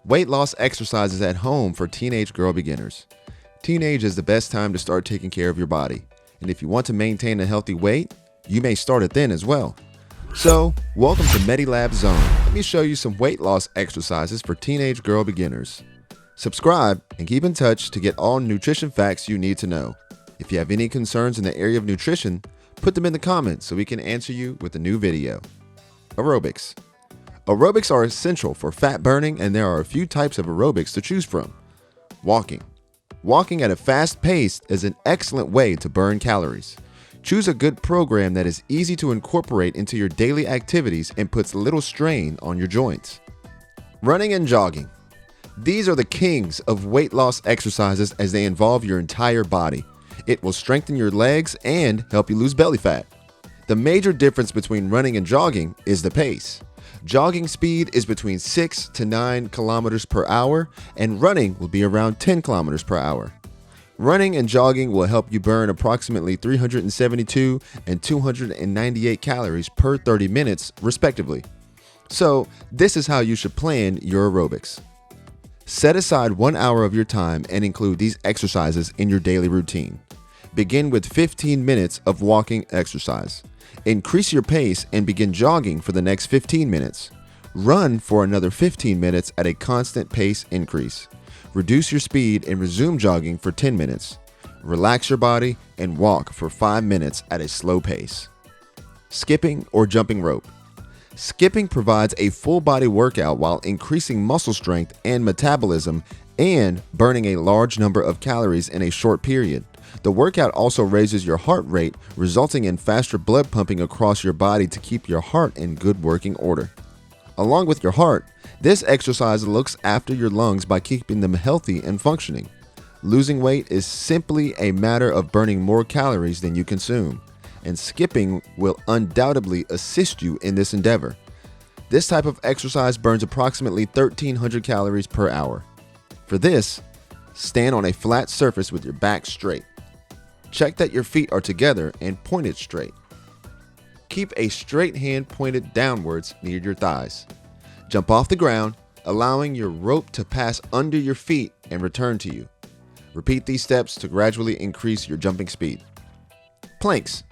Weight loss exercises at home for teenage girl beginners. Teenage is the best time to start taking care of your body. And if you want to maintain a healthy weight, you may start it then as well. So, welcome to Medilab Zone. Let me show you some weight loss exercises for teenage girl beginners. Subscribe and keep in touch to get all nutrition facts you need to know. If you have any concerns in the area of nutrition, put them in the comments so we can answer you with a new video. Aerobics. Aerobics are essential for fat burning, and there are a few types of aerobics to choose from. Walking. Walking at a fast pace is an excellent way to burn calories. Choose a good program that is easy to incorporate into your daily activities and puts little strain on your joints. Running and jogging. These are the kings of weight loss exercises as they involve your entire body. It will strengthen your legs and help you lose belly fat. The major difference between running and jogging is the pace. Jogging speed is between 6 to 9 kilometers per hour, and running will be around 10 kilometers per hour. Running and jogging will help you burn approximately 372 and 298 calories per 30 minutes, respectively. So, this is how you should plan your aerobics. Set aside 1 hour of your time and include these exercises in your daily routine. Begin with 15 minutes of walking exercise. Increase your pace and begin jogging for the next 15 minutes. Run for another 15 minutes at a constant pace increase. Reduce your speed and resume jogging for 10 minutes. Relax your body and walk for 5 minutes at a slow pace. Skipping or jumping rope. Skipping provides a full body workout while increasing muscle strength and metabolism and burning a large number of calories in a short period. The workout also raises your heart rate, resulting in faster blood pumping across your body to keep your heart in good working order. Along with your heart, this exercise looks after your lungs by keeping them healthy and functioning. Losing weight is simply a matter of burning more calories than you consume, and skipping will undoubtedly assist you in this endeavor. This type of exercise burns approximately 1,300 calories per hour. For this, stand on a flat surface with your back straight. Check that your feet are together and pointed straight. Keep a straight hand pointed downwards near your thighs. Jump off the ground, allowing your rope to pass under your feet and return to you. Repeat these steps to gradually increase your jumping speed. Planks.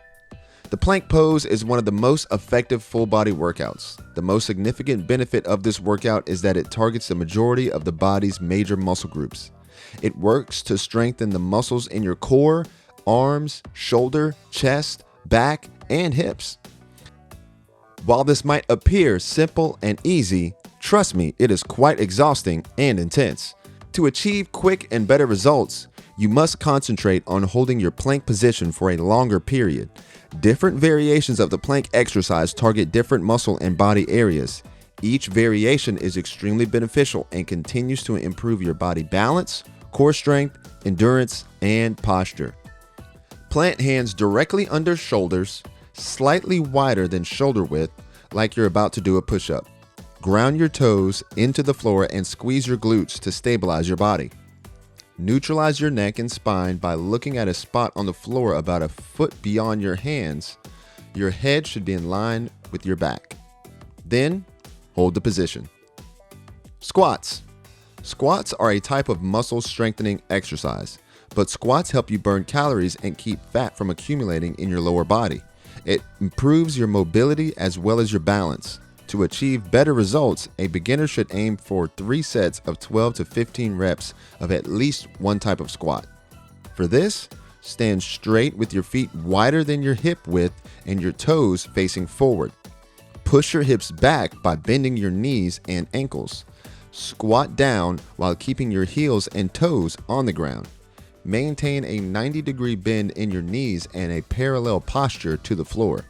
The plank pose is one of the most effective full body workouts. The most significant benefit of this workout is that it targets the majority of the body's major muscle groups. It works to strengthen the muscles in your core, arms, shoulder, chest, back, and hips. While this might appear simple and easy, trust me, it is quite exhausting and intense. To achieve quick and better results, you must concentrate on holding your plank position for a longer period. Different variations of the plank exercise target different muscle and body areas. Each variation is extremely beneficial and continues to improve your body balance, core strength, endurance, and posture. Plant hands directly under shoulders, slightly wider than shoulder width, like you're about to do a push-up. Ground your toes into the floor and squeeze your glutes to stabilize your body. Neutralize your neck and spine by looking at a spot on the floor about a foot beyond your hands. Your head should be in line with your back. Then, hold the position. Squats. Squats are a type of muscle strengthening exercise, but squats help you burn calories and keep fat from accumulating in your lower body. It improves your mobility as well as your balance. To achieve better results, a beginner should aim for 3 sets of 12 to 15 reps of at least one type of squat. For this, stand straight with your feet wider than your hip width and your toes facing forward. Push your hips back by bending your knees and ankles. Squat down while keeping your heels and toes on the ground. Maintain a 90-degree bend in your knees and a parallel posture to the floor.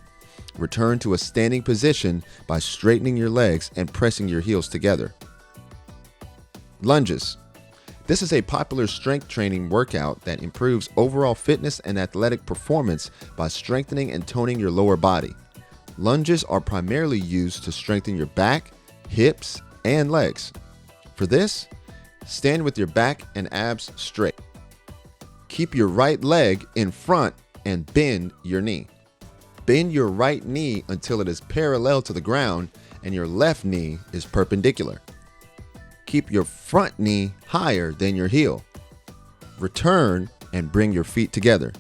Return to a standing position by straightening your legs and pressing your heels together. Lunges. This is a popular strength training workout that improves overall fitness and athletic performance by strengthening and toning your lower body. Lunges are primarily used to strengthen your back, hips, and legs. For this, stand with your back and abs straight. Keep your right leg in front and bend your knee. Bend your right knee until it is parallel to the ground and your left knee is perpendicular. keep your front knee higher than your heel. Return and bring your feet together.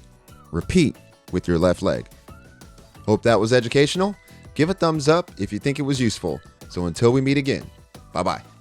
Repeat with your left leg. Hope that was educational. Give a thumbs up if you think it was useful. So until we meet again, bye-bye.